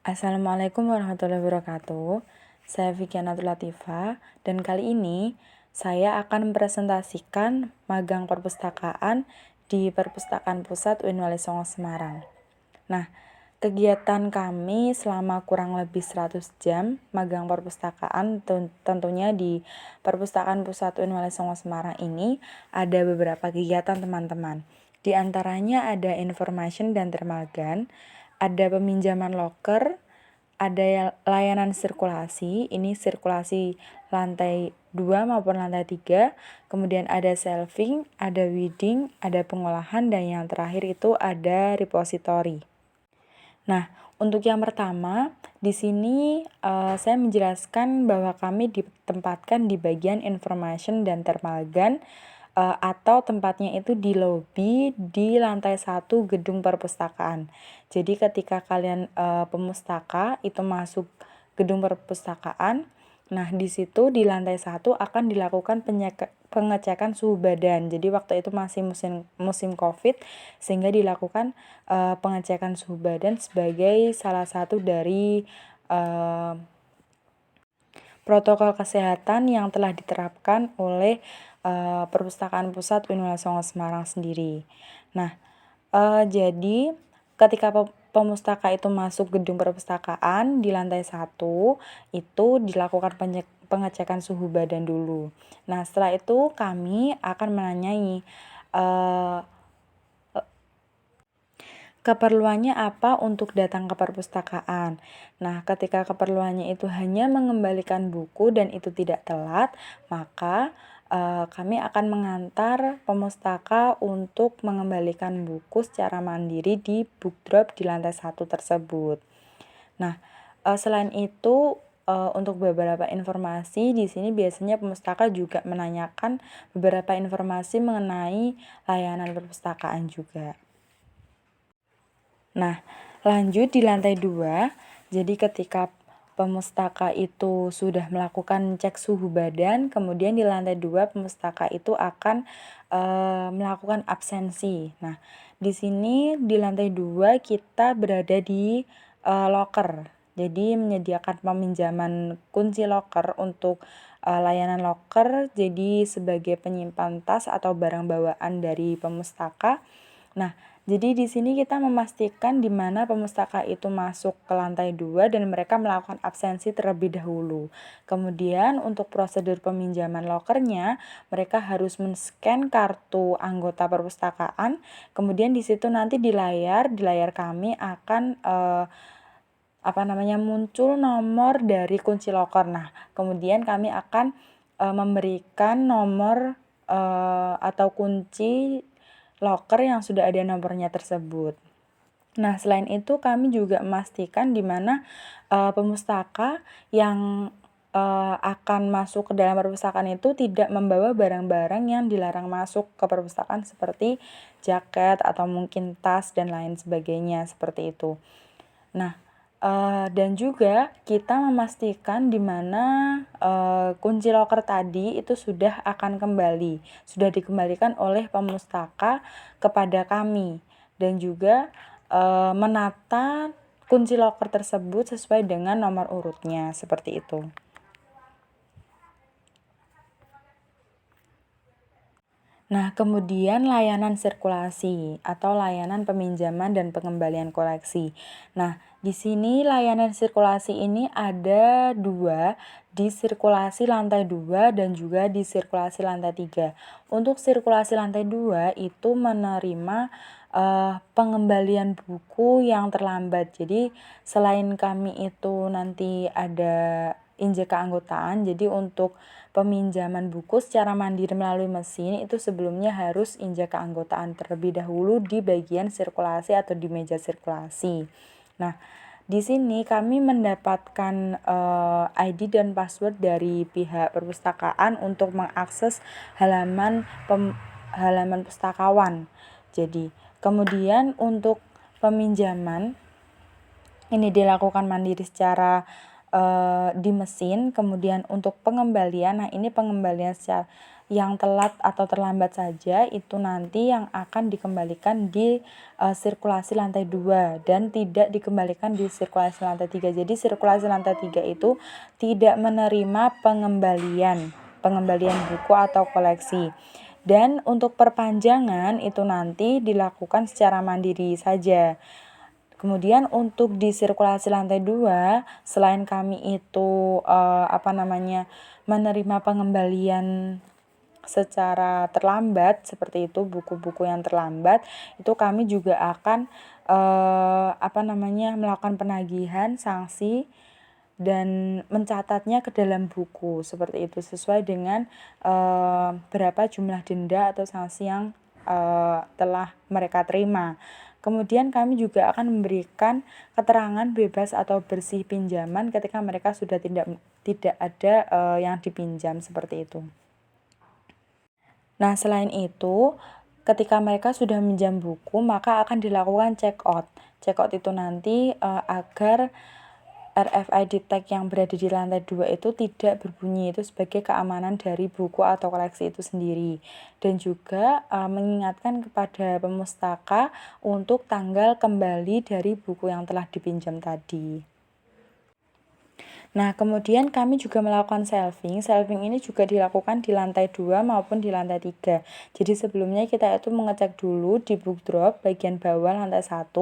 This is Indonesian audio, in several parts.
Assalamualaikum warahmatullahi wabarakatuh. Saya Vikianatul Latifah dan kali ini saya akan mempresentasikan magang perpustakaan di Perpustakaan Pusat UIN Wali Songo Semarang. Nah, kegiatan kami selama kurang lebih 100 jam magang perpustakaan tentunya di Perpustakaan Pusat UIN Wali Songo Semarang ini ada beberapa kegiatan teman-teman. Di antaranya ada information dan termagan, ada peminjaman loker, ada layanan sirkulasi, ini sirkulasi lantai 2 maupun lantai 3, kemudian ada shelving, ada weeding, ada pengolahan, dan yang terakhir itu ada repository. Nah, untuk yang pertama, di sini saya menjelaskan bahwa kami ditempatkan di bagian information dan termagan atau tempatnya itu di lobi di lantai 1 gedung perpustakaan. Jadi ketika kalian pemustaka itu masuk gedung perpustakaan, nah di situ di lantai 1 akan dilakukan pengecekan suhu badan. Jadi waktu itu masih musim Covid sehingga dilakukan pengecekan suhu badan sebagai salah satu dari protokol kesehatan yang telah diterapkan oleh Perpustakaan Pusat UIN Wali Songo Semarang sendiri. Nah, jadi ketika pemustaka itu masuk gedung perpustakaan di lantai 1 itu dilakukan pengecekan suhu badan dulu. Nah, setelah itu kami akan menanyai keperluannya apa untuk datang ke perpustakaan. Nah, ketika keperluannya itu hanya mengembalikan buku dan itu tidak telat, maka kami akan mengantar pemustaka untuk mengembalikan buku secara mandiri di book drop di lantai 1 tersebut. Nah, selain itu untuk beberapa informasi di sini biasanya pemustaka juga menanyakan beberapa informasi mengenai layanan perpustakaan juga. Nah, lanjut di lantai 2, jadi ketika pemustaka itu sudah melakukan cek suhu badan, kemudian di lantai 2 pemustaka itu akan melakukan absensi. Nah, di sini di lantai 2 kita berada di loker. Jadi menyediakan peminjaman kunci loker untuk layanan loker, jadi sebagai penyimpan tas atau barang bawaan dari pemustaka. Nah, jadi di sini kita memastikan di mana pemustaka itu masuk ke lantai 2 dan mereka melakukan absensi terlebih dahulu. Kemudian untuk prosedur peminjaman lokernya, mereka harus men-scan kartu anggota perpustakaan. Kemudian di situ nanti di layar kami akan muncul nomor dari kunci loker. Nah, kemudian kami akan memberikan nomor atau kunci loker yang sudah ada nomornya tersebut. Nah, selain itu kami juga memastikan di mana pemustaka yang akan masuk ke dalam perpustakaan itu tidak membawa barang-barang yang dilarang masuk ke perpustakaan seperti jaket atau mungkin tas dan lain sebagainya seperti itu. Nah, dan juga kita memastikan di mana kunci loker tadi itu sudah dikembalikan oleh pemustaka kepada kami dan juga menata kunci loker tersebut sesuai dengan nomor urutnya seperti itu. Nah, kemudian layanan sirkulasi atau layanan peminjaman dan pengembalian koleksi. Nah, di sini layanan sirkulasi ini ada 2, di sirkulasi lantai 2 dan juga di sirkulasi lantai 3. Untuk sirkulasi lantai 2 itu menerima pengembalian buku yang terlambat. Jadi, selain kami itu nanti ada injek keanggotaan, jadi untuk peminjaman buku secara mandiri melalui mesin itu sebelumnya harus injak keanggotaan terlebih dahulu di bagian sirkulasi atau di meja sirkulasi. Nah, di sini kami mendapatkan ID dan password dari pihak perpustakaan untuk mengakses halaman pustakawan. Jadi, kemudian untuk peminjaman ini dilakukan mandiri secara di mesin, kemudian untuk pengembalian, nah ini pengembalian secara yang telat atau terlambat saja itu nanti yang akan dikembalikan di sirkulasi lantai 2 dan tidak dikembalikan di sirkulasi lantai 3. Jadi sirkulasi lantai 3 itu tidak menerima pengembalian buku atau koleksi. Dan untuk perpanjangan itu nanti dilakukan secara mandiri saja. Kemudian untuk di sirkulasi lantai 2, selain kami itu menerima pengembalian secara terlambat seperti itu, buku-buku yang terlambat, itu kami juga akan melakukan penagihan sanksi dan mencatatnya ke dalam buku seperti itu sesuai dengan berapa jumlah denda atau sanksi yang telah mereka terima. Kemudian kami juga akan memberikan keterangan bebas atau bersih pinjaman ketika mereka sudah tidak ada yang dipinjam seperti itu. Nah, selain itu, ketika mereka sudah minjam buku, maka akan dilakukan check out. Check out itu nanti agar RFID tag yang berada di lantai 2 itu tidak berbunyi, itu sebagai keamanan dari buku atau koleksi itu sendiri. Dan juga mengingatkan kepada pemustaka untuk tanggal kembali dari buku yang telah dipinjam tadi. Nah, kemudian kami juga melakukan shelving. Shelving ini juga dilakukan di lantai 2 maupun di lantai 3. Jadi sebelumnya kita itu mengecek dulu di book drop bagian bawah lantai 1.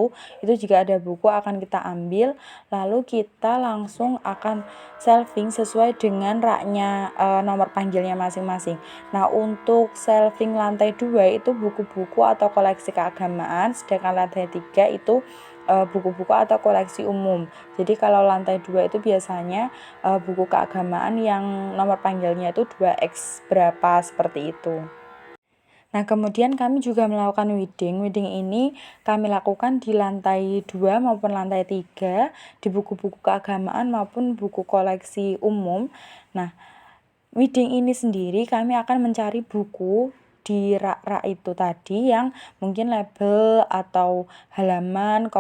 Itu jika ada buku akan kita ambil, lalu kita langsung akan shelving sesuai dengan raknya nomor panggilnya masing-masing. Nah, untuk shelving lantai 2 itu buku-buku atau koleksi keagamaan, sedangkan lantai 3 itu buku-buku atau koleksi umum. Jadi kalau lantai 2 itu biasanya buku keagamaan yang nomor panggilnya itu 2X berapa seperti itu. Nah, kemudian kami juga melakukan weeding. Weeding ini kami lakukan di lantai 2 maupun lantai 3 di buku-buku keagamaan maupun buku koleksi umum. Nah, weeding ini sendiri kami akan mencari buku di rak-rak itu tadi yang mungkin label atau halaman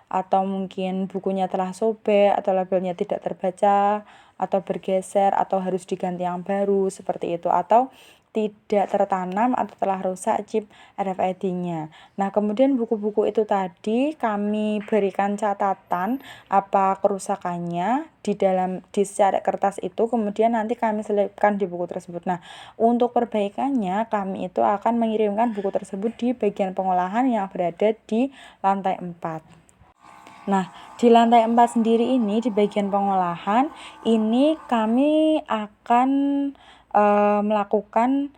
atau mungkin bukunya telah sobek atau labelnya tidak terbaca atau bergeser atau harus diganti yang baru seperti itu, atau tidak tertanam atau telah rusak chip RFID-nya. Nah, kemudian buku-buku itu tadi kami berikan catatan apa kerusakannya di secari kertas itu, kemudian nanti kami selipkan di buku tersebut. Nah, untuk perbaikannya kami itu akan mengirimkan buku tersebut di bagian pengolahan yang berada di lantai 4. Nah, di lantai 4 sendiri ini di bagian pengolahan ini kami akan melakukan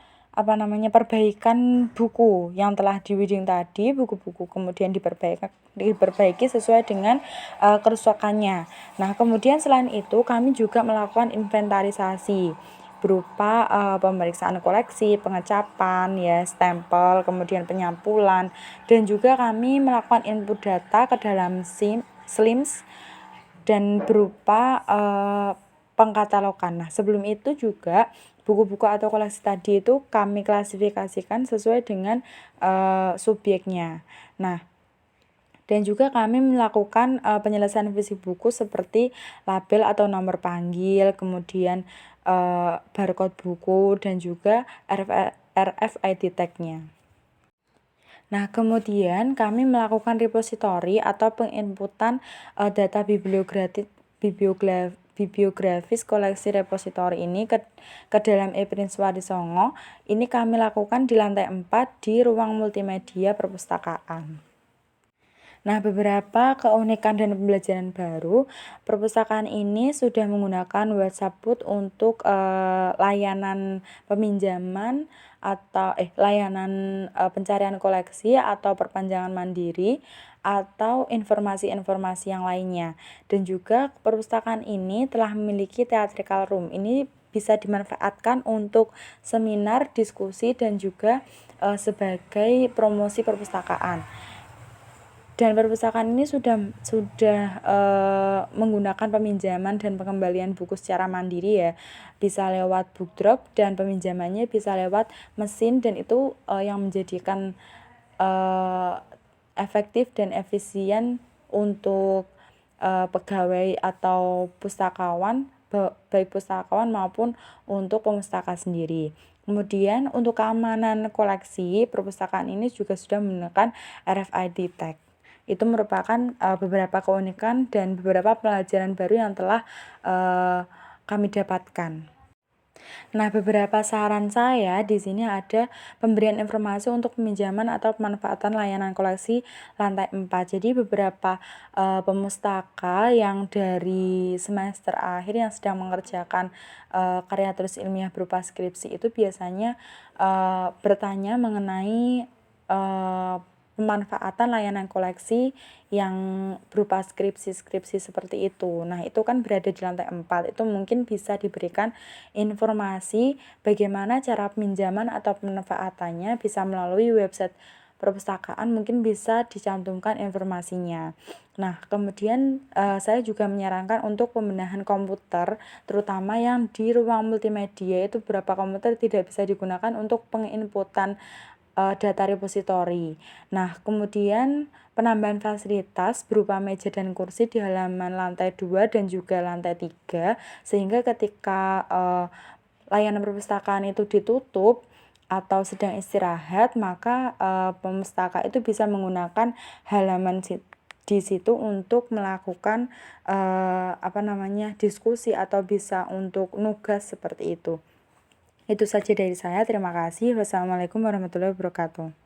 perbaikan buku yang telah di-weeding tadi, buku-buku kemudian diperbaiki sesuai dengan kerusakannya. Nah, kemudian selain itu kami juga melakukan inventarisasi berupa pemeriksaan koleksi, pengecapan, ya, stempel, kemudian penyampulan, dan juga kami melakukan input data ke dalam SLIMS dan berupa pengkatalogan. Nah, sebelum itu juga buku-buku atau koleksi tadi itu kami klasifikasikan sesuai dengan subjeknya. Nah, dan juga kami melakukan penyelesaian fisik buku seperti label atau nomor panggil, kemudian barcode buku, dan juga RFID tag-nya. Nah, kemudian kami melakukan repositori atau penginputan data bibliografis koleksi repositori ini ke dalam ePrint Swarisongo. Ini kami lakukan di lantai 4 di ruang multimedia perpustakaan. Nah, beberapa keunikan dan pembelajaran baru, perpustakaan ini sudah menggunakan WhatsApp Booth untuk layanan peminjaman atau layanan pencarian koleksi atau perpanjangan mandiri atau informasi-informasi yang lainnya. Dan juga perpustakaan ini telah memiliki theatrical room. Ini bisa dimanfaatkan untuk seminar, diskusi, dan juga sebagai promosi perpustakaan. Dan perpustakaan ini sudah menggunakan peminjaman dan pengembalian buku secara mandiri, ya, bisa lewat book drop dan peminjamannya bisa lewat mesin, dan itu yang menjadikan efektif dan efisien untuk pegawai atau pustakawan, baik pustakawan maupun untuk pemustaka sendiri. Kemudian untuk keamanan koleksi, perpustakaan ini juga sudah menggunakan RFID tag. Itu merupakan beberapa keunikan dan beberapa pelajaran baru yang telah kami dapatkan. Nah, beberapa saran saya di sini ada pemberian informasi untuk peminjaman atau pemanfaatan layanan koleksi lantai 4. Jadi beberapa pemustaka yang dari semester akhir yang sedang mengerjakan karya tulis ilmiah berupa skripsi itu biasanya bertanya mengenai pemanfaatan layanan koleksi yang berupa skripsi-skripsi seperti itu. Nah, itu kan berada di lantai 4. Itu mungkin bisa diberikan informasi bagaimana cara peminjaman atau pemanfaatannya bisa melalui website perpustakaan, mungkin bisa dicantumkan informasinya. Nah, kemudian saya juga menyarankan untuk pembenahan komputer, terutama yang di ruang multimedia itu beberapa komputer tidak bisa digunakan untuk penginputan data repositori. Nah, kemudian penambahan fasilitas berupa meja dan kursi di halaman lantai 2 dan juga lantai 3, sehingga ketika layanan perpustakaan itu ditutup atau sedang istirahat, maka pemustaka itu bisa menggunakan halaman di situ untuk melakukan diskusi atau bisa untuk nugas seperti itu. Itu saja dari saya. Terima kasih. Wassalamualaikum warahmatullahi wabarakatuh.